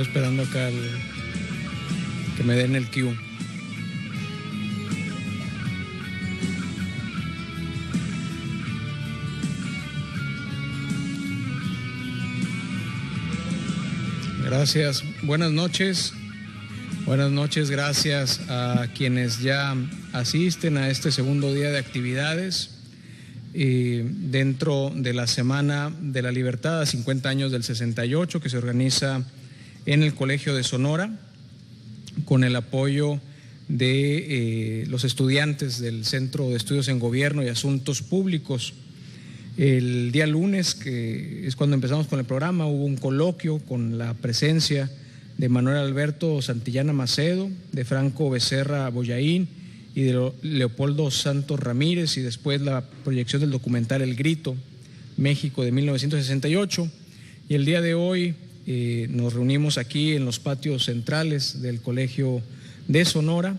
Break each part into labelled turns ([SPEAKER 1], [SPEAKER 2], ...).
[SPEAKER 1] Estoy esperando acá que me den el cue. Gracias. Buenas noches. Buenas noches. Gracias a quienes ya asisten a este segundo día de actividades dentro de la Semana de la Libertad a 50 años del 68, que se organiza en el Colegio de Sonora con el apoyo de los estudiantes del Centro de Estudios en Gobierno y Asuntos Públicos. El día lunes, que es cuando empezamos con el programa, hubo un coloquio con la presencia de Manuel Alberto Santillana Macedo, de Franco Becerra Boyaín y de Leopoldo Santos Ramírez, y después la proyección del documental El Grito, México de 1968. Y el día de hoy nos reunimos aquí en los patios centrales del Colegio de Sonora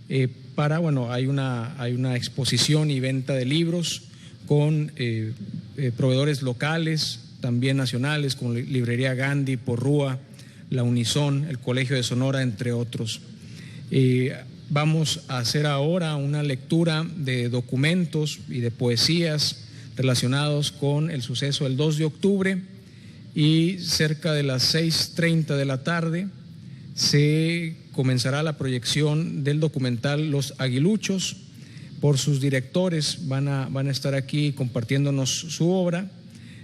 [SPEAKER 1] hay una exposición y venta de libros con proveedores locales, también nacionales, como Librería Gandhi, Porrúa, la Unison, el Colegio de Sonora, entre otros. Vamos a hacer ahora una lectura de documentos y de poesías relacionados con el suceso del 2 de octubre y cerca de las 6:30 de la tarde se comenzará la proyección del documental Los Aguiluchos. Por sus directores van a estar aquí compartiéndonos su obra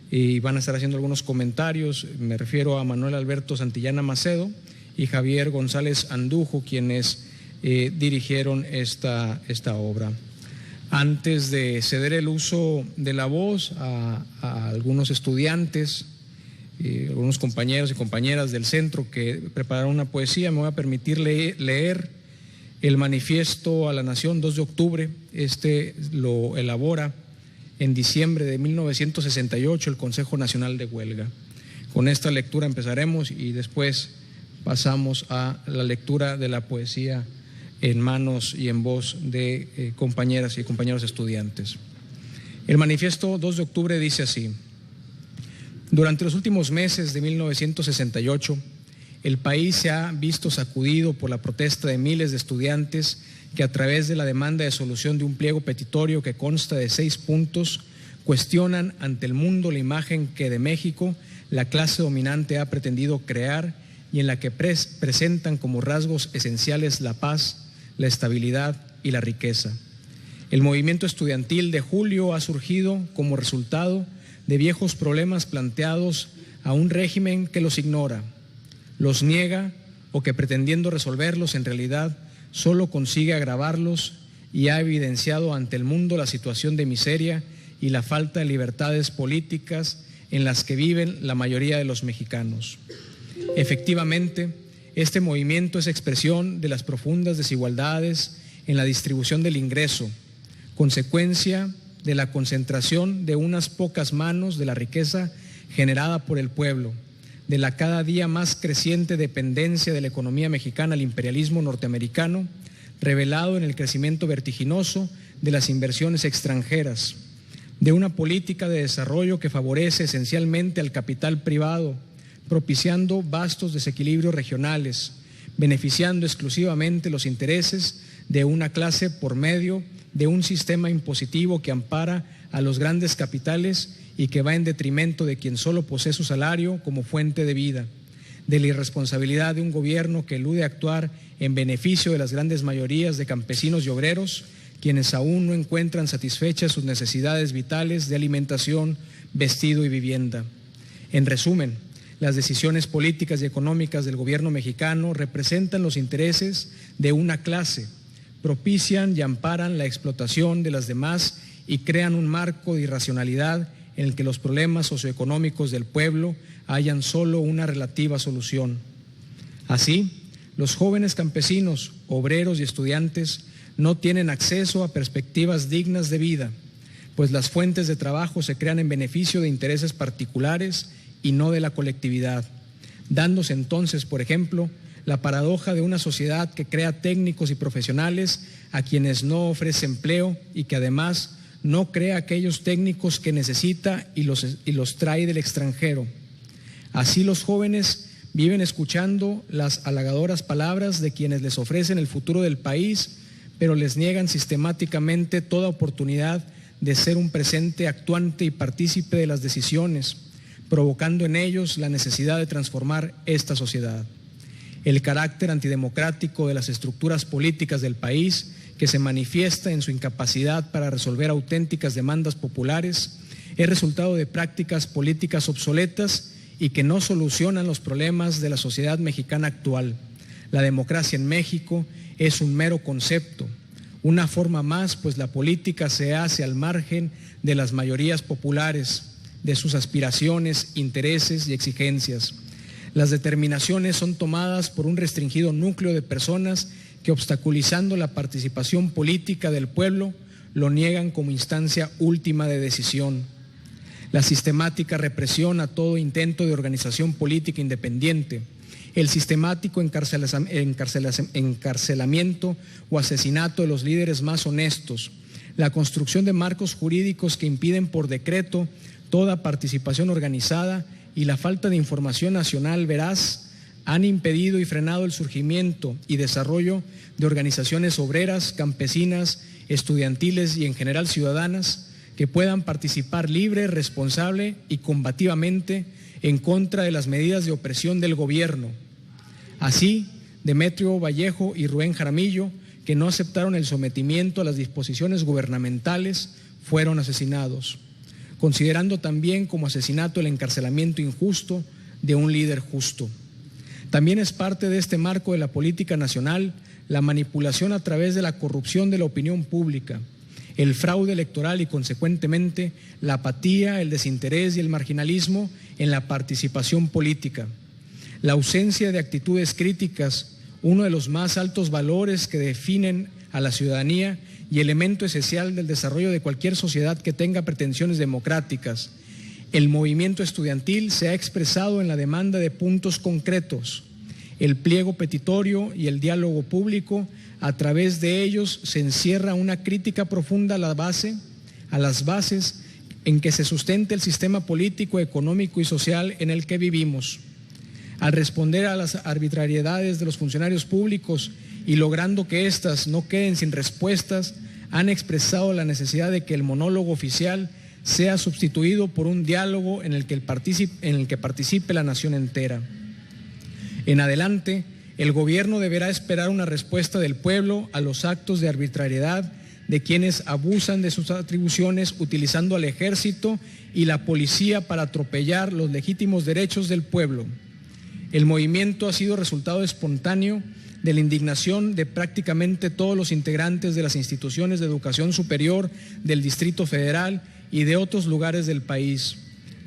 [SPEAKER 1] y van a estar haciendo algunos comentarios. Me refiero a Manuel Alberto Santillana Macedo y Javier González Andujo, quienes dirigieron esta obra. Antes de ceder el uso de la voz a algunos estudiantes, algunos compañeros y compañeras del centro que prepararon una poesía, me voy a permitir leer el Manifiesto a la Nación 2 de octubre. Este lo elabora en diciembre de 1968 el Consejo Nacional de Huelga. Con esta lectura empezaremos y después pasamos a la lectura de la poesía en manos y en voz de compañeras y compañeros estudiantes. El Manifiesto 2 de octubre dice así: durante los últimos meses de 1968, el país se ha visto sacudido por la protesta de miles de estudiantes que, a través de la demanda de solución de un pliego petitorio que consta de 6 puntos, cuestionan ante el mundo la imagen que de México la clase dominante ha pretendido crear y en la que presentan como rasgos esenciales la paz, la estabilidad y la riqueza. El movimiento estudiantil de julio ha surgido como resultado de viejos problemas planteados a un régimen que los ignora, los niega o que, pretendiendo resolverlos, en realidad solo consigue agravarlos, y ha evidenciado ante el mundo la situación de miseria y la falta de libertades políticas en las que viven la mayoría de los mexicanos. Efectivamente, este movimiento es expresión de las profundas desigualdades en la distribución del ingreso, consecuencia de la concentración de unas pocas manos de la riqueza generada por el pueblo, de la cada día más creciente dependencia de la economía mexicana al imperialismo norteamericano, revelado en el crecimiento vertiginoso de las inversiones extranjeras, de una política de desarrollo que favorece esencialmente al capital privado, propiciando vastos desequilibrios regionales, beneficiando exclusivamente los intereses de una clase por medio de un sistema impositivo que ampara a los grandes capitales y que va en detrimento de quien solo posee su salario como fuente de vida, de la irresponsabilidad de un gobierno que elude actuar en beneficio de las grandes mayorías de campesinos y obreros, quienes aún no encuentran satisfechas sus necesidades vitales de alimentación, vestido y vivienda. En resumen, las decisiones políticas y económicas del gobierno mexicano representan los intereses de una clase, propician y amparan la explotación de las demás y crean un marco de irracionalidad en el que los problemas socioeconómicos del pueblo hallan solo una relativa solución. Así, los jóvenes campesinos, obreros y estudiantes no tienen acceso a perspectivas dignas de vida, pues las fuentes de trabajo se crean en beneficio de intereses particulares y no de la colectividad, dándose entonces, por ejemplo, la paradoja de una sociedad que crea técnicos y profesionales a quienes no ofrece empleo y que además no crea aquellos técnicos que necesita y los trae del extranjero. Así los jóvenes viven escuchando las halagadoras palabras de quienes les ofrecen el futuro del país, pero les niegan sistemáticamente toda oportunidad de ser un presente actuante y partícipe de las decisiones, provocando en ellos la necesidad de transformar esta sociedad. El carácter antidemocrático de las estructuras políticas del país, que se manifiesta en su incapacidad para resolver auténticas demandas populares, es resultado de prácticas políticas obsoletas y que no solucionan los problemas de la sociedad mexicana actual. La democracia en México es un mero concepto, una forma más, pues la política se hace al margen de las mayorías populares, de sus aspiraciones, intereses y exigencias. Las determinaciones son tomadas por un restringido núcleo de personas que, obstaculizando la participación política del pueblo, lo niegan como instancia última de decisión. La sistemática represión a todo intento de organización política independiente, el sistemático encarcelamiento o asesinato de los líderes más honestos, la construcción de marcos jurídicos que impiden por decreto toda participación organizada y la falta de información nacional veraz han impedido y frenado el surgimiento y desarrollo de organizaciones obreras, campesinas, estudiantiles y en general ciudadanas que puedan participar libre, responsable y combativamente en contra de las medidas de opresión del gobierno. Así, Demetrio Vallejo y Rubén Jaramillo, que no aceptaron el sometimiento a las disposiciones gubernamentales, fueron asesinados, considerando también como asesinato el encarcelamiento injusto de un líder justo. También es parte de este marco de la política nacional la manipulación a través de la corrupción de la opinión pública, el fraude electoral y, consecuentemente, la apatía, el desinterés y el marginalismo en la participación política. La ausencia de actitudes críticas, uno de los más altos valores que definen a la ciudadanía y elemento esencial del desarrollo de cualquier sociedad que tenga pretensiones democráticas. El movimiento estudiantil se ha expresado en la demanda de puntos concretos. El pliego petitorio y el diálogo público, a través de ellos se encierra una crítica profunda a las bases en que se sustenta el sistema político, económico y social en el que vivimos. Al responder a las arbitrariedades de los funcionarios públicos y logrando que éstas no queden sin respuestas, han expresado la necesidad de que el monólogo oficial sea sustituido por un diálogo en el que participe la nación entera. En adelante, el gobierno deberá esperar una respuesta del pueblo a los actos de arbitrariedad de quienes abusan de sus atribuciones utilizando al ejército y la policía para atropellar los legítimos derechos del pueblo. El movimiento ha sido resultado espontáneo de la indignación de prácticamente todos los integrantes de las instituciones de educación superior del Distrito Federal y de otros lugares del país,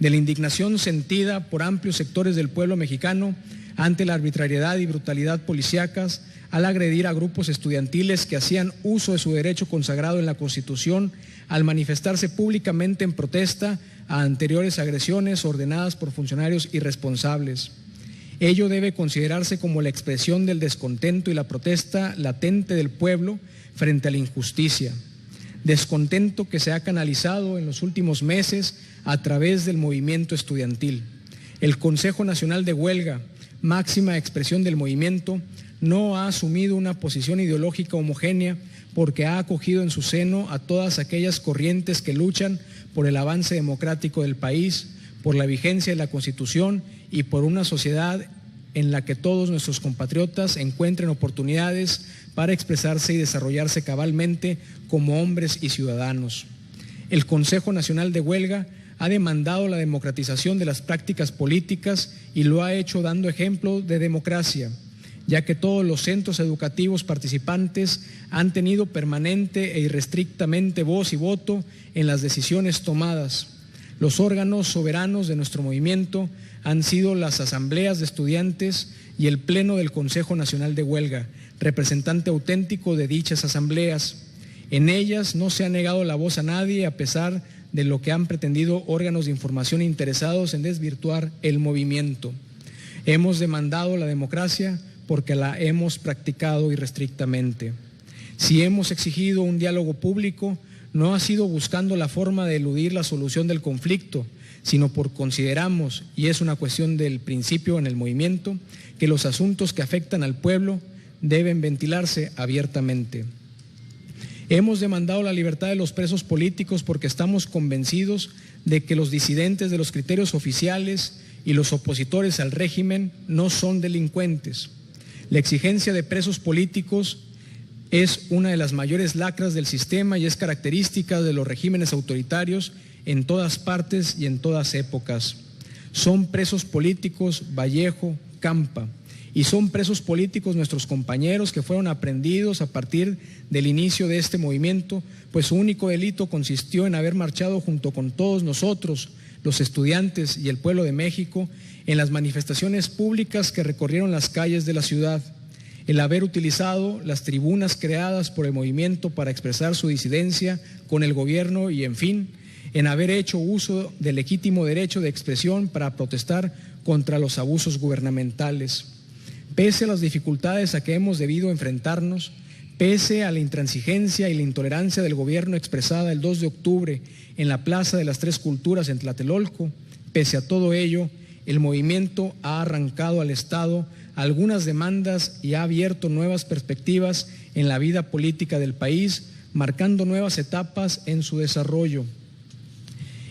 [SPEAKER 1] de la indignación sentida por amplios sectores del pueblo mexicano ante la arbitrariedad y brutalidad policíacas al agredir a grupos estudiantiles que hacían uso de su derecho consagrado en la Constitución al manifestarse públicamente en protesta a anteriores agresiones ordenadas por funcionarios irresponsables. Ello debe considerarse como la expresión del descontento y la protesta latente del pueblo frente a la injusticia. Descontento que se ha canalizado en los últimos meses a través del movimiento estudiantil. El Consejo Nacional de Huelga, máxima expresión del movimiento, no ha asumido una posición ideológica homogénea porque ha acogido en su seno a todas aquellas corrientes que luchan por el avance democrático del país, por la vigencia de la Constitución y por una sociedad en la que todos nuestros compatriotas encuentren oportunidades para expresarse y desarrollarse cabalmente como hombres y ciudadanos. El Consejo Nacional de Huelga ha demandado la democratización de las prácticas políticas y lo ha hecho dando ejemplo de democracia, ya que todos los centros educativos participantes han tenido permanente e irrestrictamente voz y voto en las decisiones tomadas. Los órganos soberanos de nuestro movimiento han sido las asambleas de estudiantes y el Pleno del Consejo Nacional de Huelga, representante auténtico de dichas asambleas. En ellas no se ha negado la voz a nadie a pesar de lo que han pretendido órganos de información interesados en desvirtuar el movimiento. Hemos demandado la democracia porque la hemos practicado irrestrictamente. Si hemos exigido un diálogo público, no ha sido buscando la forma de eludir la solución del conflicto, sino porque consideramos, y es una cuestión del principio en el movimiento, que los asuntos que afectan al pueblo deben ventilarse abiertamente. Hemos demandado la libertad de los presos políticos porque estamos convencidos de que los disidentes de los criterios oficiales y los opositores al régimen no son delincuentes. La exigencia de presos políticos es una de las mayores lacras del sistema y es característica de los regímenes autoritarios en todas partes y en todas épocas. Son presos políticos Vallejo, Campa, y son presos políticos nuestros compañeros que fueron aprehendidos a partir del inicio de este movimiento, pues su único delito consistió en haber marchado junto con todos nosotros, los estudiantes y el pueblo de México, en las manifestaciones públicas que recorrieron las calles de la ciudad, el haber utilizado las tribunas creadas por el movimiento para expresar su disidencia con el gobierno y, en fin, en haber hecho uso del legítimo derecho de expresión para protestar contra los abusos gubernamentales. Pese a las dificultades a que hemos debido enfrentarnos, pese a la intransigencia y la intolerancia del gobierno expresada el 2 de octubre en la Plaza de las Tres Culturas en Tlatelolco, pese a todo ello, el movimiento ha arrancado al Estado algunas demandas y ha abierto nuevas perspectivas en la vida política del país, marcando nuevas etapas en su desarrollo.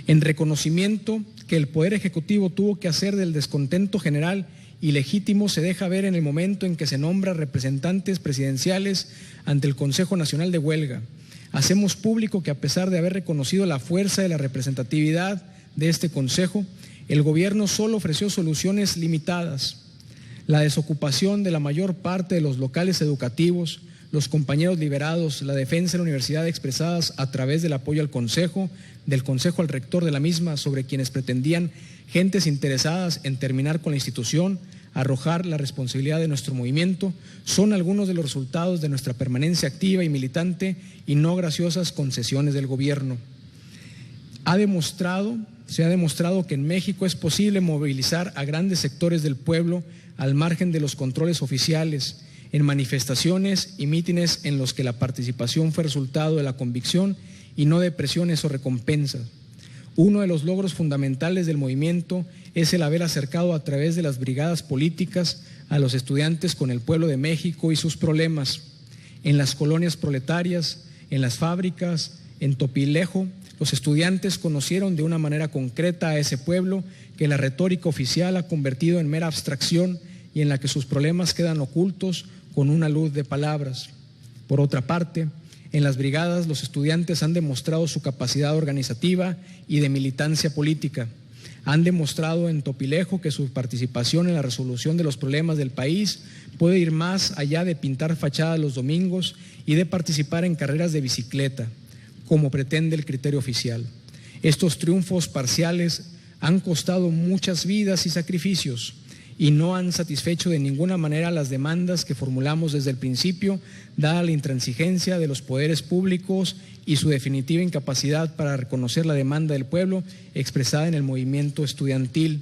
[SPEAKER 1] En reconocimiento que el Poder Ejecutivo tuvo que hacer del descontento general y legítimo se deja ver en el momento en que se nombra representantes presidenciales ante el Consejo Nacional de Huelga. Hacemos público que a pesar de haber reconocido la fuerza de la representatividad de este Consejo, el gobierno solo ofreció soluciones limitadas. La desocupación de la mayor parte de los locales educativos, los compañeros liberados, la defensa de la universidad expresadas a través del apoyo al Consejo, del Consejo al rector de la misma, sobre quienes pretendían gentes interesadas en terminar con la institución, arrojar la responsabilidad de nuestro movimiento, son algunos de los resultados de nuestra permanencia activa y militante y no graciosas concesiones del gobierno. Se ha demostrado que en México es posible movilizar a grandes sectores del pueblo al margen de los controles oficiales, en manifestaciones y mítines en los que la participación fue resultado de la convicción y no de presiones o recompensas. Uno de los logros fundamentales del movimiento es el haber acercado a través de las brigadas políticas a los estudiantes con el pueblo de México y sus problemas. En las colonias proletarias, en las fábricas, en Topilejo, los estudiantes conocieron de una manera concreta a ese pueblo que la retórica oficial ha convertido en mera abstracción y en la que sus problemas quedan ocultos con una luz de palabras. Por otra parte, en las brigadas los estudiantes han demostrado su capacidad organizativa y de militancia política. Han demostrado en Topilejo que su participación en la resolución de los problemas del país puede ir más allá de pintar fachadas los domingos y de participar en carreras de bicicleta, como pretende el criterio oficial. Estos triunfos parciales han costado muchas vidas y sacrificios y no han satisfecho de ninguna manera las demandas que formulamos desde el principio, dada la intransigencia de los poderes públicos y su definitiva incapacidad para reconocer la demanda del pueblo expresada en el movimiento estudiantil.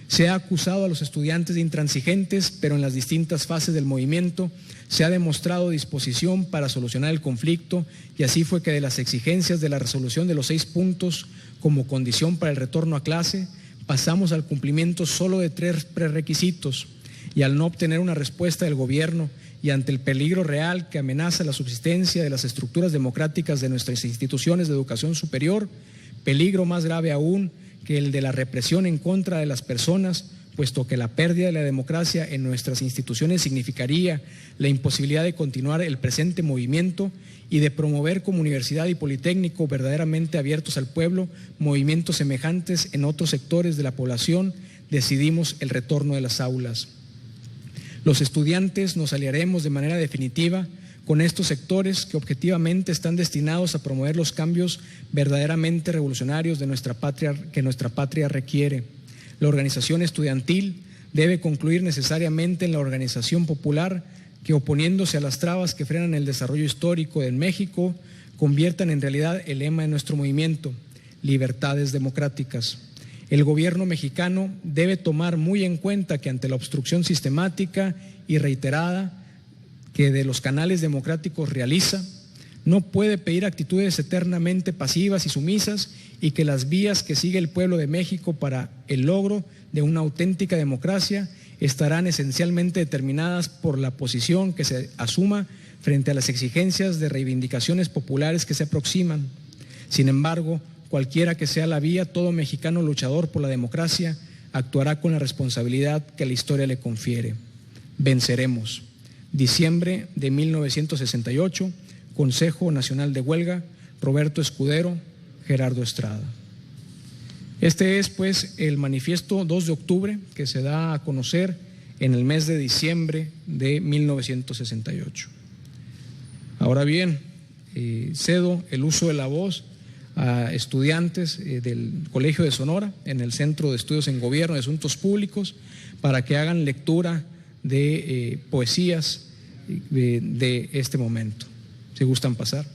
[SPEAKER 1] Se ha acusado a los estudiantes de intransigentes, pero en las distintas fases del movimiento se ha demostrado disposición para solucionar el conflicto y así fue que de las exigencias de la resolución de los 6 puntos como condición para el retorno a clase, pasamos al cumplimiento solo de 3 prerequisitos y al no obtener una respuesta del gobierno y ante el peligro real que amenaza la subsistencia de las estructuras democráticas de nuestras instituciones de educación superior, peligro más grave aún que el de la represión en contra de las personas, puesto que la pérdida de la democracia en nuestras instituciones significaría la imposibilidad de continuar el presente movimiento y de promover como universidad y politécnico verdaderamente abiertos al pueblo, movimientos semejantes en otros sectores de la población, decidimos el retorno de las aulas. Los estudiantes nos aliaremos de manera definitiva con estos sectores que objetivamente están destinados a promover los cambios verdaderamente revolucionarios de nuestra patria, que nuestra patria requiere. La organización estudiantil debe concluir necesariamente en la organización popular que, oponiéndose a las trabas que frenan el desarrollo histórico de México, conviertan en realidad el lema de nuestro movimiento, libertades democráticas. El gobierno mexicano debe tomar muy en cuenta que ante la obstrucción sistemática y reiterada que de los canales democráticos realiza, no puede pedir actitudes eternamente pasivas y sumisas, y que las vías que sigue el pueblo de México para el logro de una auténtica democracia estarán esencialmente determinadas por la posición que se asuma frente a las exigencias de reivindicaciones populares que se aproximan. Sin embargo, cualquiera que sea la vía, todo mexicano luchador por la democracia actuará con la responsabilidad que la historia le confiere. Venceremos. Diciembre de 1968, Consejo Nacional de Huelga, Roberto Escudero, Gerardo Estrada. Este es, pues, el manifiesto 2 de octubre que se da a conocer en el mes de diciembre de 1968. Ahora bien, cedo el uso de la voz a estudiantes del Colegio de Sonora en el Centro de Estudios en Gobierno y Asuntos Públicos para que hagan lectura de poesías de este momento. Si gustan pasar.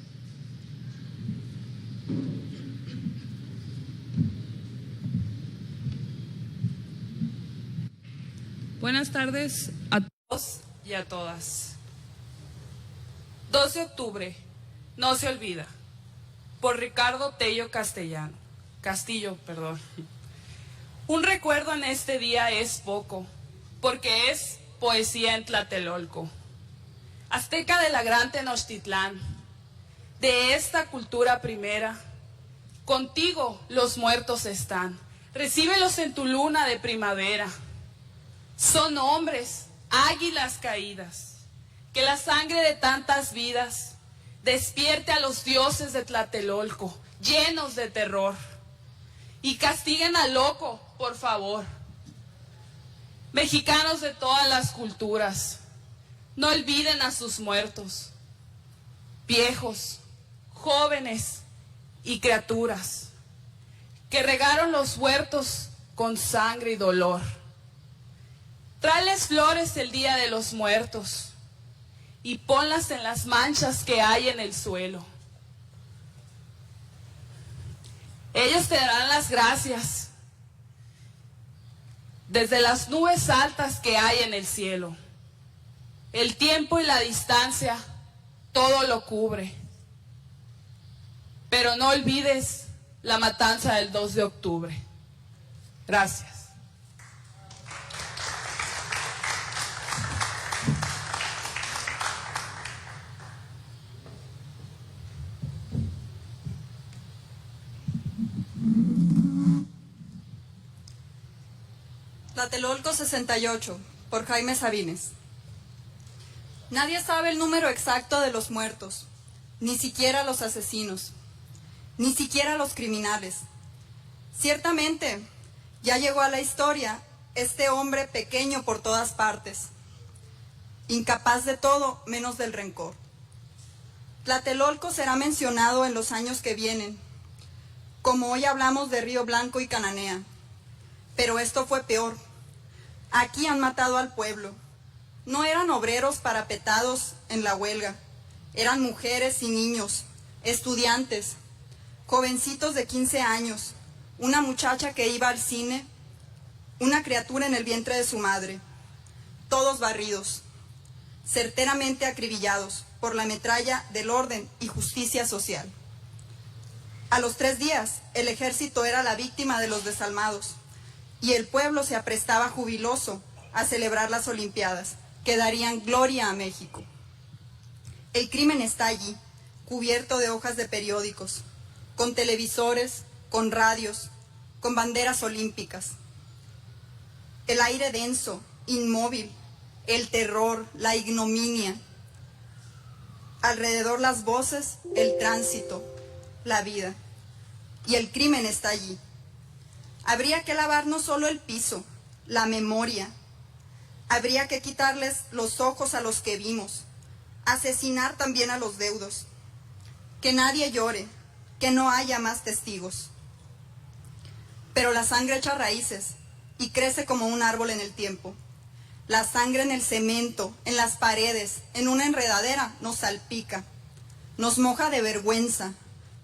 [SPEAKER 2] Buenas tardes a todos y a todas. 2 de octubre, no se olvida, por Ricardo Tello Castillo. Un recuerdo en este día es poco, porque es poesía en Tlatelolco. Azteca de la gran Tenochtitlán, de esta cultura primera, contigo los muertos están, recíbelos en tu luna de primavera. Son hombres, águilas caídas, que la sangre de tantas vidas despierte a los dioses de Tlatelolco, llenos de terror, y castiguen al loco, por favor. Mexicanos de todas las culturas, no olviden a sus muertos, viejos, jóvenes y criaturas, que regaron los huertos con sangre y dolor. Tráeles flores el día de los muertos y ponlas en las manchas que hay en el suelo. Ellos te darán las gracias desde las nubes altas que hay en el cielo. El tiempo y la distancia todo lo cubre. Pero no olvides la matanza del 2 de octubre. Gracias.
[SPEAKER 3] Tlatelolco 68, por Jaime Sabines. Nadie sabe el número exacto de los muertos, ni siquiera los asesinos, ni siquiera los criminales. Ciertamente, ya llegó a la historia este hombre pequeño por todas partes, incapaz de todo menos del rencor. Tlatelolco será mencionado en los años que vienen, como hoy hablamos de Río Blanco y Cananea. Pero esto fue peor. Aquí han matado al pueblo. No eran obreros parapetados en la huelga. Eran mujeres y niños, estudiantes, jovencitos de 15 años, una muchacha que iba al cine, una criatura en el vientre de su madre. Todos barridos, certeramente acribillados por la metralla del orden y justicia social. A los 3 días, el ejército era la víctima de los desalmados, y el pueblo se aprestaba jubiloso a celebrar las Olimpiadas, que darían gloria a México. El crimen está allí, cubierto de hojas de periódicos, con televisores, con radios, con banderas olímpicas. El aire denso, inmóvil, el terror, la ignominia. Alrededor las voces, el tránsito, la vida. Y el crimen está allí. Habría que lavar no solo el piso, la memoria. Habría que quitarles los ojos a los que vimos, asesinar también a los deudos. Que nadie llore, que no haya más testigos. Pero la sangre echa raíces y crece como un árbol en el tiempo. La sangre en el cemento, en las paredes, en una enredadera, nos salpica. Nos moja de vergüenza,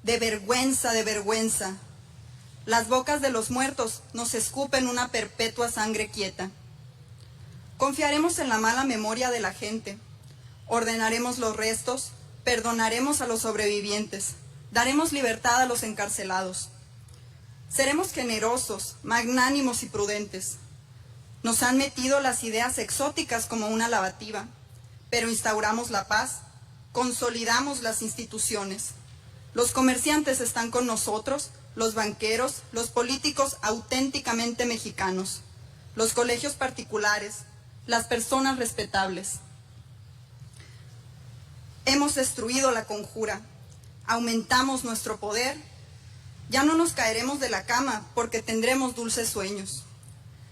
[SPEAKER 3] de vergüenza, de vergüenza. Las bocas de los muertos nos escupen una perpetua sangre quieta. Confiaremos en la mala memoria de la gente. Ordenaremos los restos, perdonaremos a los sobrevivientes, daremos libertad a los encarcelados. Seremos generosos, magnánimos y prudentes. Nos han metido las ideas exóticas como una lavativa, pero instauramos la paz, consolidamos las instituciones. Los comerciantes están con nosotros, los banqueros, los políticos auténticamente mexicanos, los colegios particulares, las personas respetables. Hemos destruido la conjura, aumentamos nuestro poder. Ya no nos caeremos de la cama porque tendremos dulces sueños.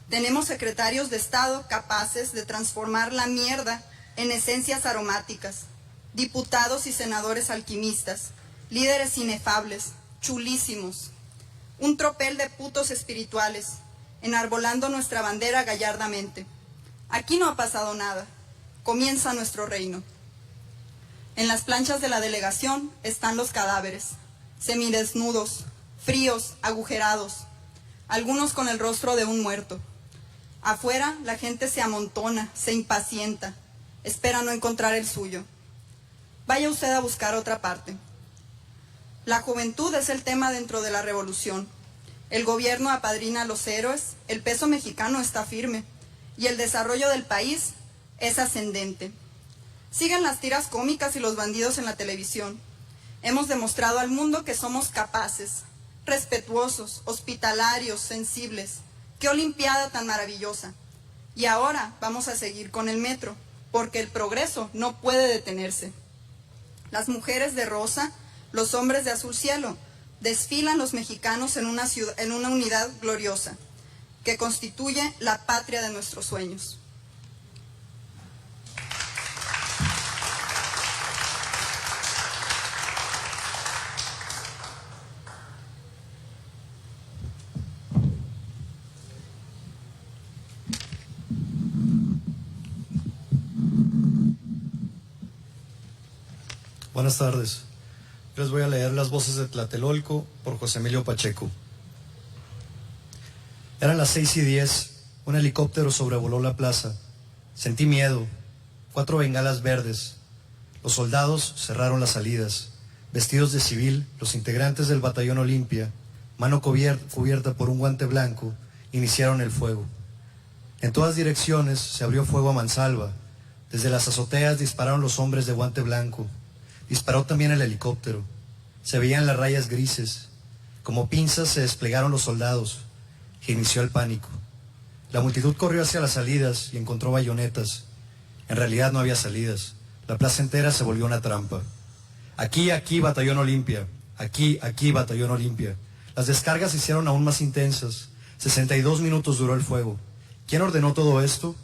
[SPEAKER 3] Tenemos secretarios de Estado capaces de transformar la mierda en esencias aromáticas, diputados y senadores alquimistas, líderes inefables, chulísimos, un tropel de putos espirituales, enarbolando nuestra bandera gallardamente. Aquí no ha pasado nada, comienza nuestro reino. En las planchas de la delegación están los cadáveres, semidesnudos, fríos, agujerados, algunos con el rostro de un muerto. Afuera la gente se amontona, se impacienta, espera no encontrar el suyo. Vaya usted a buscar otra parte. La juventud es el tema dentro de la revolución. El gobierno apadrina a los héroes, el peso mexicano está firme y el desarrollo del país es ascendente. Siguen las tiras cómicas y los bandidos en la televisión. Hemos demostrado al mundo que somos capaces, respetuosos, hospitalarios, sensibles. ¡Qué olimpiada tan maravillosa! Y ahora vamos a seguir con el metro, porque el progreso no puede detenerse. Las mujeres de rosa, los hombres de azul cielo, desfilan los mexicanos en una unidad gloriosa, que constituye la patria de nuestros sueños.
[SPEAKER 4] Buenas tardes. Les voy a leer Las voces de Tlatelolco por José Emilio Pacheco. Eran las 6:10. Un helicóptero sobrevoló la plaza. Sentí miedo. 4 bengalas verdes. Los soldados cerraron las salidas. Vestidos de civil, los integrantes del batallón Olimpia, mano cubierta por un guante blanco, iniciaron el fuego. En todas direcciones se abrió fuego a mansalva. Desde las azoteas dispararon los hombres de guante blanco. Disparó también el helicóptero. Se veían las rayas grises. Como pinzas se desplegaron los soldados. Inició el pánico. La multitud corrió hacia las salidas y encontró bayonetas. En realidad no había salidas. La plaza entera se volvió una trampa. Aquí, batallón Olimpia. Aquí, batallón Olimpia. Las descargas se hicieron aún más intensas. 62 minutos duró el fuego. ¿Quién ordenó todo esto?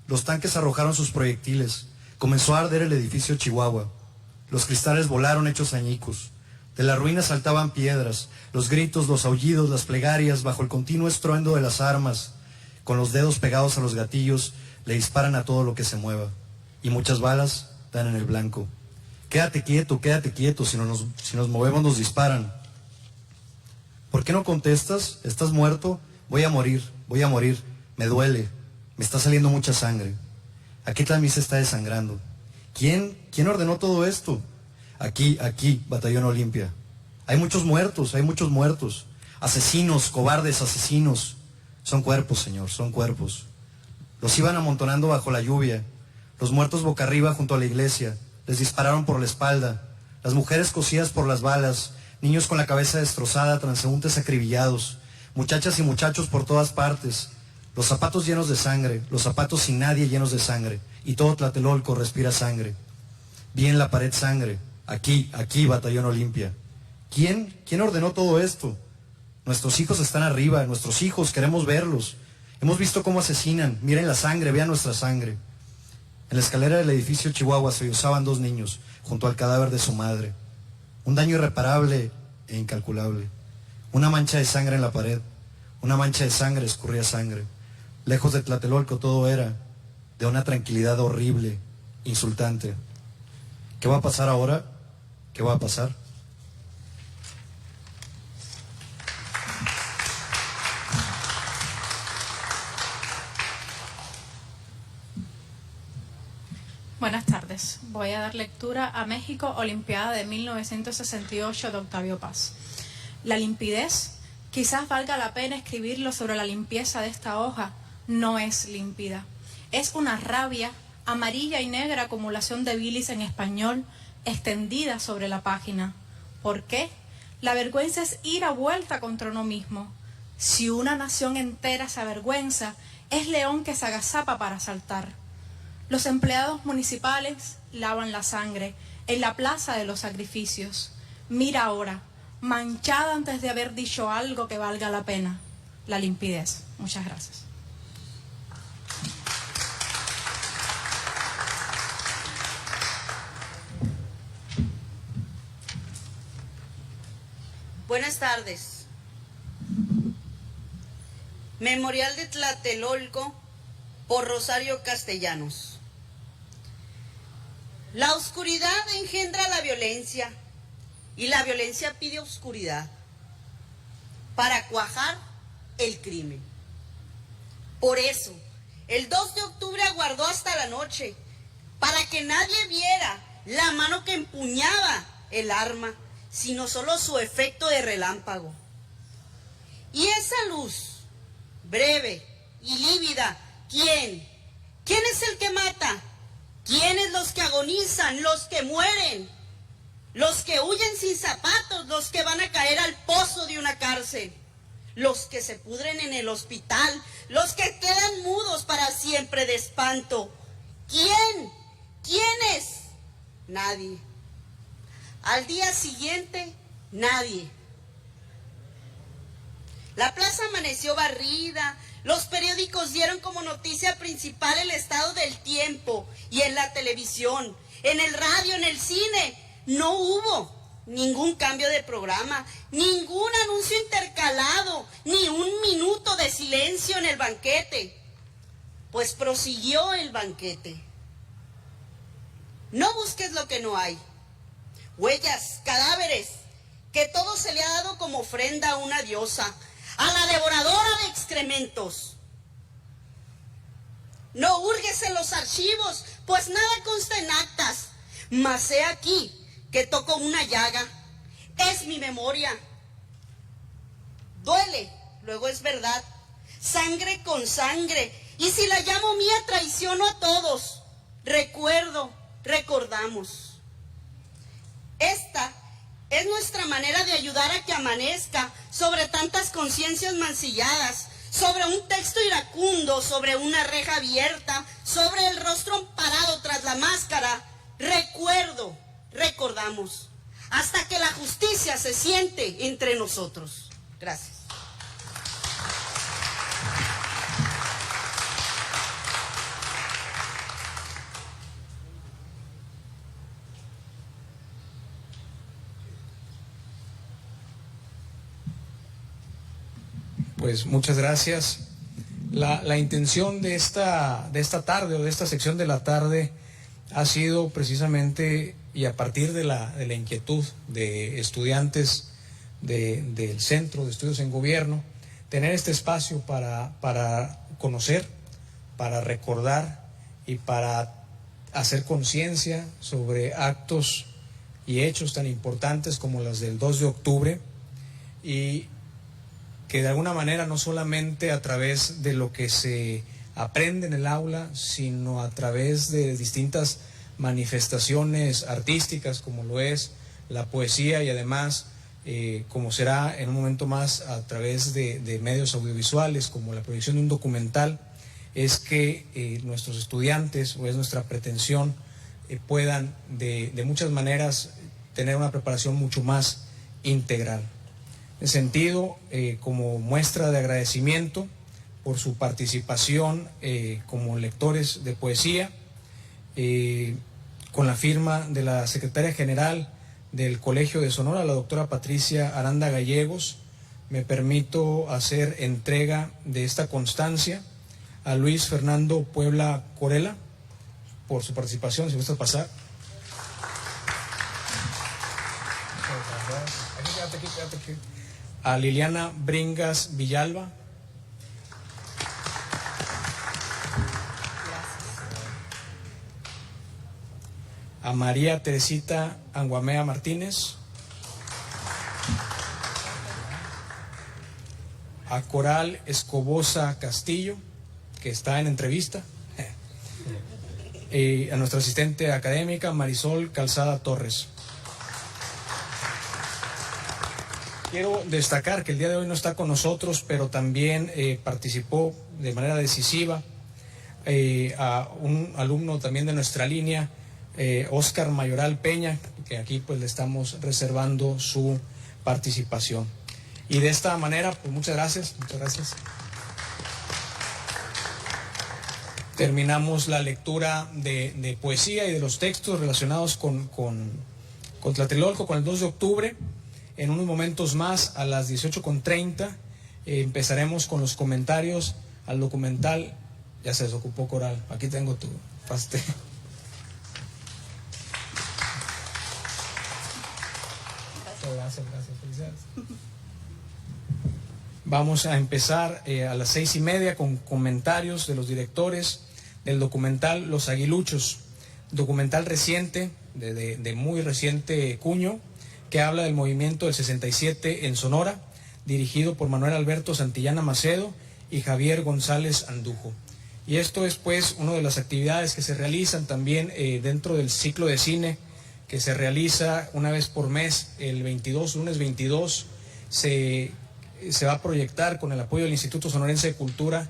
[SPEAKER 4] Los tanques arrojaron sus proyectiles. Comenzó a arder el edificio Chihuahua. Los cristales volaron hechos añicos. De las ruinas saltaban piedras, los gritos, los aullidos, las plegarias, bajo el continuo estruendo de las armas. Con los dedos pegados a los gatillos, le disparan a todo lo que se mueva. Y muchas balas dan en el blanco. Quédate quieto, si nos movemos nos disparan. ¿Por qué no contestas? ¿Estás muerto? Voy a morir, me duele, me está saliendo mucha sangre. Aquí también se está desangrando. ¿Quién ordenó todo esto? Aquí, batallón Olimpia. Hay muchos muertos. Asesinos, cobardes asesinos. Son cuerpos, señor, son cuerpos. Los iban amontonando bajo la lluvia. Los muertos boca arriba junto a la iglesia. Les dispararon por la espalda. Las mujeres cosidas por las balas. Niños con la cabeza destrozada, transeúntes acribillados. Muchachas y muchachos por todas partes. Los zapatos llenos de sangre. Los zapatos sin nadie llenos de sangre. Y todo Tlatelolco respira sangre. Vi en la pared sangre. Aquí, batallón Olimpia. ¿Quién ordenó todo esto? Nuestros hijos están arriba, nuestros hijos, queremos verlos. Hemos visto cómo asesinan, miren la sangre, vean nuestra sangre. En la escalera del edificio Chihuahua se usaban 2 niños, junto al cadáver de su madre. Un daño irreparable e incalculable. Una mancha de sangre en la pared. Una mancha de sangre escurría sangre. Lejos de Tlatelolco todo era de una tranquilidad horrible, insultante. ¿Qué va a pasar ahora? ¿Qué va a pasar?
[SPEAKER 5] Buenas tardes. Voy a dar lectura a México, Olimpiada de 1968 de Octavio Paz. La limpidez, quizás valga la pena escribirlo sobre la limpieza de esta hoja, no es límpida. Es una rabia, amarilla y negra acumulación de bilis en español, extendida sobre la página. ¿Por qué? La vergüenza es ira vuelta contra uno mismo. Si una nación entera se avergüenza, es león que se agazapa para saltar. Los empleados municipales lavan la sangre en la plaza de los sacrificios. Mira ahora, manchada antes de haber dicho algo que valga la pena, la limpidez. Muchas gracias.
[SPEAKER 6] Buenas tardes. Memorial de Tlatelolco por Rosario Castellanos. La oscuridad engendra la violencia y la violencia pide oscuridad para cuajar el crimen. Por eso, el 2 de octubre aguardó hasta la noche para que nadie viera la mano que empuñaba el arma, sino solo su efecto de relámpago. Y esa luz, breve y lívida, ¿quién? ¿Quién es el que mata? ¿Quiénes los que agonizan, los que mueren? Los que huyen sin zapatos, los que van a caer al pozo de una cárcel, los que se pudren en el hospital, los que quedan mudos para siempre de espanto. ¿Quién? ¿Quiénes? Nadie. Al día siguiente, nadie. La plaza amaneció barrida. Los periódicos dieron como noticia principal el estado del tiempo, y en la televisión, en el radio, en el cine, no hubo ningún cambio de programa, ningún anuncio intercalado, ni un minuto de silencio en el banquete, pues prosiguió el banquete. No busques lo que no hay. Huellas, cadáveres, que todo se le ha dado como ofrenda a una diosa, a la devoradora de excrementos. No hurgues en los archivos, pues nada consta en actas, mas he aquí que toco una llaga, es mi memoria. Duele, luego es verdad, sangre con sangre, y si la llamo mía traiciono a todos. Recuerdo, recordamos. Esta es nuestra manera de ayudar a que amanezca sobre tantas conciencias mancilladas, sobre un texto iracundo, sobre una reja abierta, sobre el rostro amparado tras la máscara. Recuerdo, recordamos, hasta que la justicia se siente entre nosotros. Gracias.
[SPEAKER 1] Pues muchas gracias. La intención de esta tarde o de esta sección de la tarde ha sido precisamente, y a partir de la inquietud de estudiantes del Centro de Estudios en Gobierno, tener este espacio para conocer, para recordar y para hacer conciencia sobre actos y hechos tan importantes como los del 2 de octubre, y que de alguna manera no solamente a través de lo que se aprende en el aula, sino a través de distintas manifestaciones artísticas, como lo es la poesía, y además, como será en un momento más, a través de medios audiovisuales, como la proyección de un documental, es que nuestros estudiantes, o es nuestra pretensión, puedan de muchas maneras tener una preparación mucho más integral. En ese sentido, como muestra de agradecimiento por su participación como lectores de poesía, con la firma de la secretaria general del Colegio de Sonora, la doctora Patricia Aranda Gallegos, me permito hacer entrega de esta constancia a Luis Fernando Puebla Corella por su participación. Si gusta pasar. Aquí. A Liliana Bringas Villalba. a María Teresita Anguamea Martínez, a Coral Escobosa Castillo, que está en entrevista, y a nuestra asistente académica Marisol Calzada Torres. Quiero destacar que el día de hoy no está con nosotros, pero también participó de manera decisiva a un alumno también de nuestra línea, Óscar Mayoral Peña, que aquí pues le estamos reservando su participación. Y de esta manera, pues muchas gracias. Terminamos la lectura de poesía y de los textos relacionados con Tlatelolco, con el 2 de octubre. En unos momentos más, a las 18:30, empezaremos con los comentarios al documental. Ya se desocupó Coral, aquí tengo tu pastel. Gracias, felicidades. Vamos a empezar a las 6:30 con comentarios de los directores del documental Los Aguiluchos, documental reciente, de muy reciente cuño, que habla del movimiento del 67 en Sonora, dirigido por Manuel Alberto Santillana Macedo y Javier González Andujo. Y esto es pues una de las actividades que se realizan también dentro del ciclo de cine que se realiza una vez por mes, el 22, lunes 22, se va a proyectar con el apoyo del Instituto Sonorense de Cultura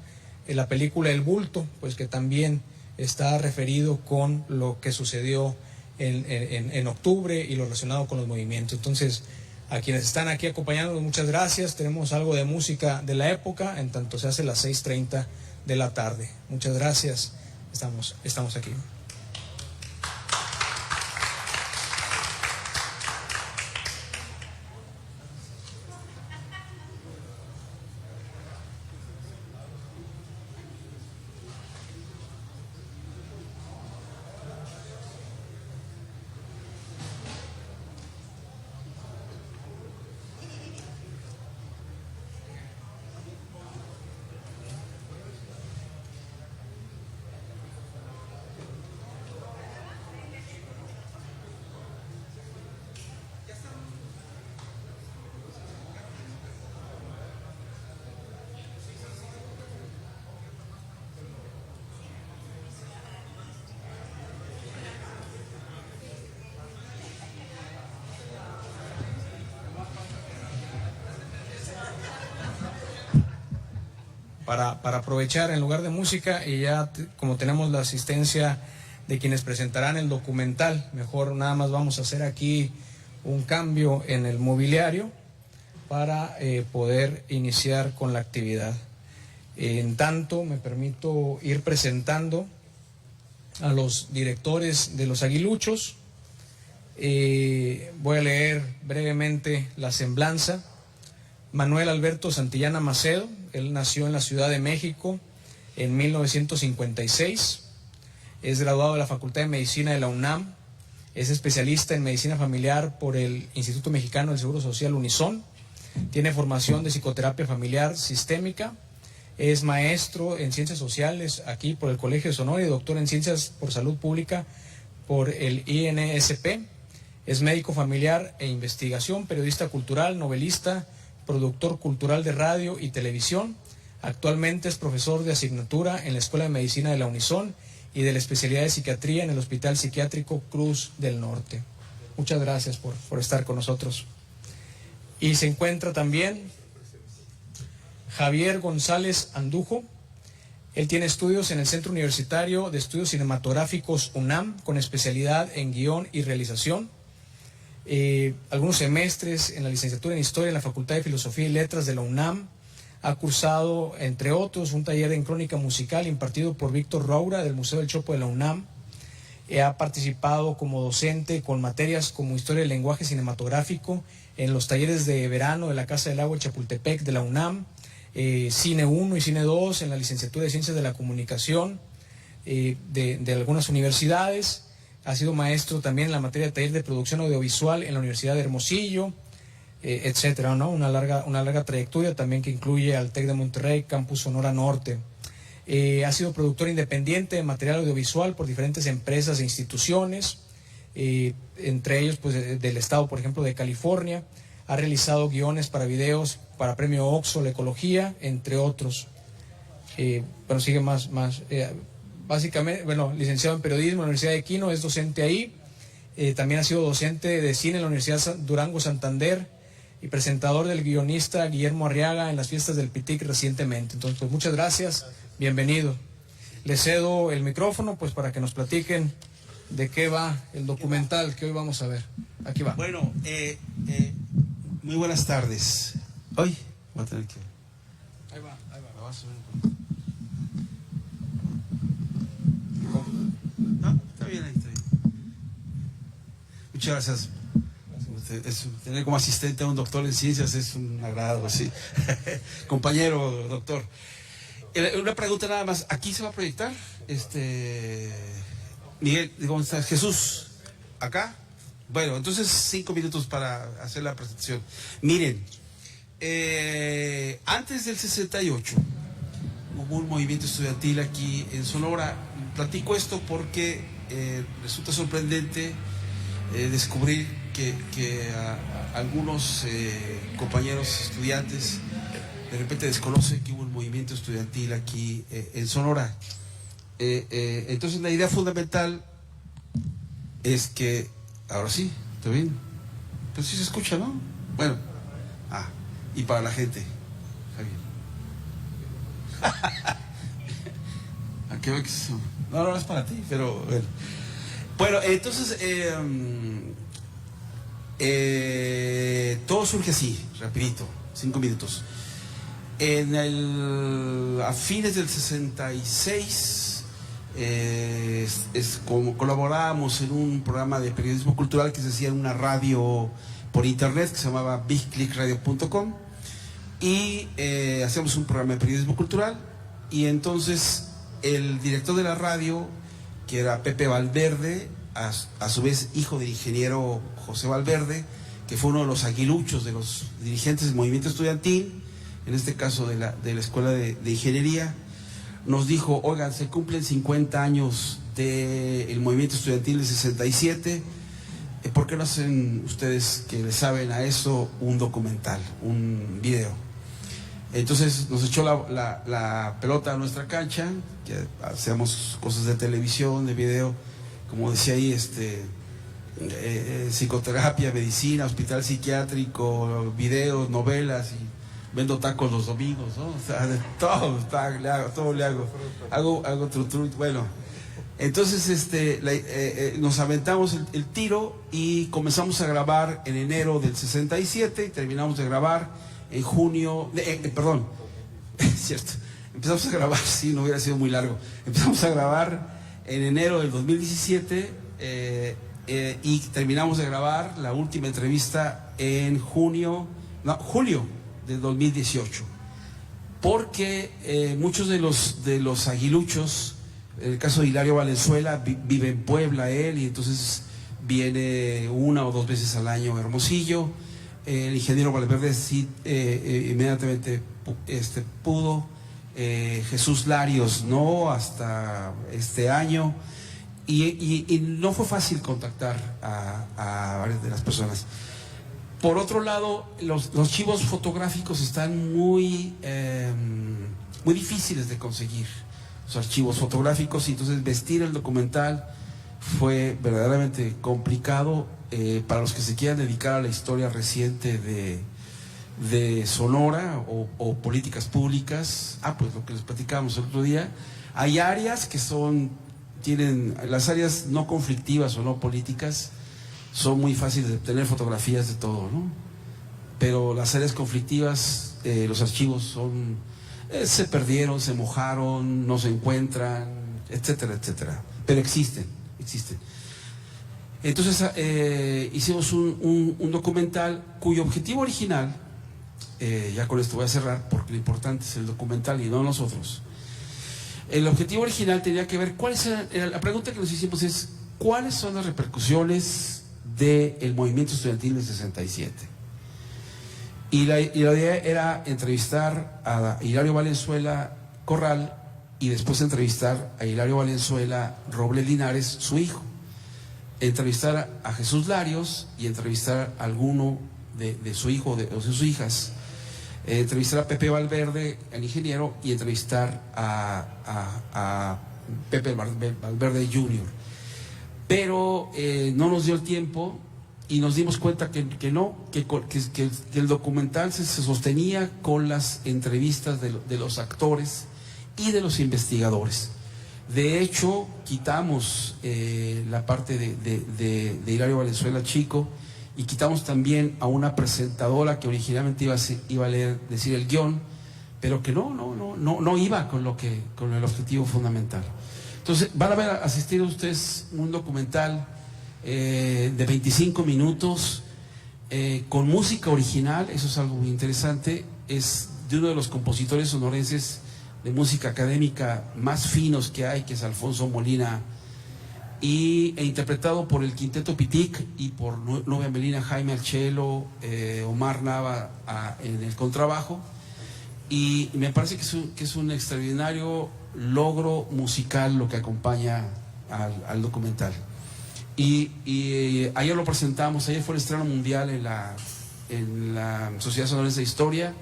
[SPEAKER 1] la película El Bulto, pues que también está referido con lo que sucedió en octubre y lo relacionado con los movimientos. Entonces, a quienes están aquí acompañándonos, muchas gracias. Tenemos algo de música de la época, en tanto se hace las 6:30 de la tarde. Muchas gracias. Estamos aquí. Para aprovechar en lugar de música, y ya como tenemos la asistencia de quienes presentarán el documental, mejor nada más vamos a hacer aquí un cambio en el mobiliario para poder iniciar con la actividad. En tanto, me permito ir presentando a los directores de Los Aguiluchos. Voy a leer brevemente la semblanza. Manuel Alberto Santillana Macedo, él nació en la Ciudad de México en 1956, es graduado de la Facultad de Medicina de la UNAM, es especialista en medicina familiar por el Instituto Mexicano del Seguro Social Unison, tiene formación de psicoterapia familiar sistémica, es maestro en ciencias sociales aquí por el Colegio de Sonora y doctor en ciencias por salud pública por el INSP, es médico familiar e investigación, periodista cultural, novelista, productor cultural de radio y televisión. Actualmente es profesor de asignatura en la Escuela de Medicina de la Unison y de la especialidad de psiquiatría en el Hospital Psiquiátrico Cruz del Norte. Muchas gracias por estar con nosotros. Y se encuentra también Javier González Andujo. Él tiene estudios en el Centro Universitario de Estudios Cinematográficos UNAM, con especialidad en guión y realización. Algunos semestres en la licenciatura en Historia en la Facultad de Filosofía y Letras de la UNAM. Ha cursado, entre otros, un taller en crónica musical impartido por Víctor Roura del Museo del Chopo de la UNAM. Ha participado como docente con materias como Historia del Lenguaje Cinematográfico en los talleres de verano de la Casa del Agua de Chapultepec de la UNAM, Cine 1 y Cine 2 en la licenciatura de Ciencias de la Comunicación de algunas universidades. Ha sido maestro también en la materia de taller de producción audiovisual en la Universidad de Hermosillo, etcétera, ¿no? Una larga trayectoria también que incluye al TEC de Monterrey, Campus Sonora Norte. Ha sido productor independiente de material audiovisual por diferentes empresas e instituciones. entre ellos pues del estado, por ejemplo, de California. Ha realizado guiones para videos para Premio Oxo, la Ecología, entre otros. Bueno, sigue más básicamente, bueno, licenciado en periodismo en la Universidad de Quino, es docente ahí. También ha sido docente de cine en la Universidad Durango Santander y presentador del guionista Guillermo Arriaga en las fiestas del PITIC recientemente. Entonces, pues muchas gracias, bienvenido. Le cedo el micrófono pues para que nos platiquen de qué va el documental que hoy vamos a ver. Aquí va.
[SPEAKER 7] Bueno, muy buenas tardes. Hoy voy a tener que...
[SPEAKER 1] Ahí va.
[SPEAKER 7] Me va a subir un poco. No, está bien, ahí está bien. Muchas gracias. Tener como asistente a un doctor en ciencias es un agrado, sí. Compañero doctor. Una pregunta nada más. ¿Aquí se va a proyectar? Miguel, ¿cómo estás? Jesús, ¿acá? Bueno, entonces 5 minutos para hacer la presentación. Miren, antes del 68 hubo un movimiento estudiantil aquí en Sonora. Platico esto porque resulta sorprendente descubrir que algunos compañeros estudiantes de repente desconocen que hubo un movimiento estudiantil aquí en Sonora. Entonces la idea fundamental es que, ahora sí, ¿está bien? Pero sí se escucha, ¿no? Bueno, y para la gente, está bien. Aquí veo que no es para ti, pero bueno. Bueno, entonces todo surge así, rapidito, 5 minutos. A fines del 66 como colaborábamos en un programa de periodismo cultural que se hacía en una radio por internet que se llamaba bigclickradio.com y hacíamos un programa de periodismo cultural y entonces el director de la radio, que era Pepe Valverde, a su vez hijo del ingeniero José Valverde, que fue uno de los aguiluchos de los dirigentes del movimiento estudiantil, en este caso de la Escuela de Ingeniería, nos dijo: oigan, se cumplen 50 años del movimiento estudiantil del 67, ¿por qué no hacen ustedes, que le saben a eso, un documental, un video? Entonces nos echó la pelota a nuestra cancha, que hacíamos cosas de televisión, de video, como decía ahí, psicoterapia, medicina, hospital psiquiátrico, videos, novelas, y vendo tacos los domingos, ¿no? O sea, de todo le hago. Hago tru. Bueno, entonces nos aventamos el tiro y comenzamos a grabar en enero del 67 y terminamos de grabar en junio, perdón, cierto, empezamos a grabar, sí, no hubiera sido muy largo, empezamos a grabar en enero del 2017 y terminamos de grabar la última entrevista en julio del 2018, porque muchos de los aguiluchos, en el caso de Hilario Valenzuela, vive en Puebla él, y entonces viene 1 o 2 veces al año a Hermosillo. El ingeniero Valverde sí inmediatamente pudo. Jesús Larios no, hasta este año, y no fue fácil contactar a varias de las personas. Por otro lado, los archivos fotográficos están muy difíciles de conseguir, los archivos fotográficos, y entonces vestir el documental fue verdaderamente complicado para los que se quieran dedicar a la historia reciente de Sonora o políticas públicas. Pues lo que les platicábamos el otro día, hay áreas que tienen las áreas no conflictivas o no políticas, son muy fáciles de obtener fotografías de todo, ¿no? Pero las áreas conflictivas, los archivos se perdieron, se mojaron, no se encuentran, etcétera, etcétera. Pero existen. Entonces hicimos un documental cuyo objetivo original, ya con esto voy a cerrar porque lo importante es el documental y no nosotros. El objetivo original tenía que ver la pregunta que nos hicimos es: ¿cuáles son las repercusiones del movimiento estudiantil del 67? Y la idea era entrevistar a Hilario Valenzuela Corral y después entrevistar a Hilario Valenzuela Robles Linares, su hijo. entrevistar a Jesús Larios y entrevistar a alguno de su hijo o de sus hijas, entrevistar a Pepe Valverde, el ingeniero, y entrevistar a Pepe Valverde Jr. Pero no nos dio el tiempo y nos dimos cuenta que el documental se sostenía con las entrevistas de los actores y de los investigadores. De hecho, quitamos la parte de Hilario Valenzuela Chico y quitamos también a una presentadora que originalmente iba a decir el guión, pero que no iba con el objetivo fundamental. Entonces, van a ver asistir ustedes un documental de 25 minutos con música original. Eso es algo muy interesante. Es de uno de los compositores sonorenses de música académica más finos que hay, que es Alfonso Molina, e interpretado por el Quinteto Pitic y por Nubia Melina, Jaime al cello, Omar Nava en el contrabajo. Y me parece que es un extraordinario logro musical lo que acompaña al documental. Y ayer lo presentamos, ayer fue el estreno mundial en la Sociedad Sonorense de Historia.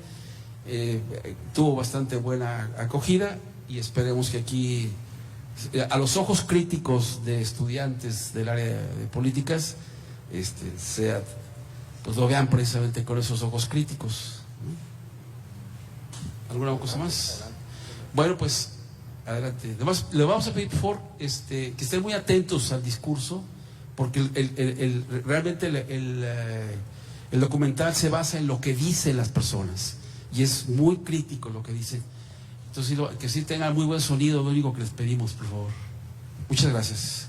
[SPEAKER 7] Tuvo bastante buena acogida y esperemos que aquí, a los ojos críticos de estudiantes del área de políticas, pues lo vean precisamente con esos ojos críticos. ¿Alguna cosa más? Bueno, pues adelante. Además, le vamos a pedir por favor que estén muy atentos al discurso, porque realmente el documental se basa en lo que dicen las personas y es muy crítico lo que dicen. Entonces, que sí tengan muy buen sonido, lo único que les pedimos, por favor. Muchas gracias.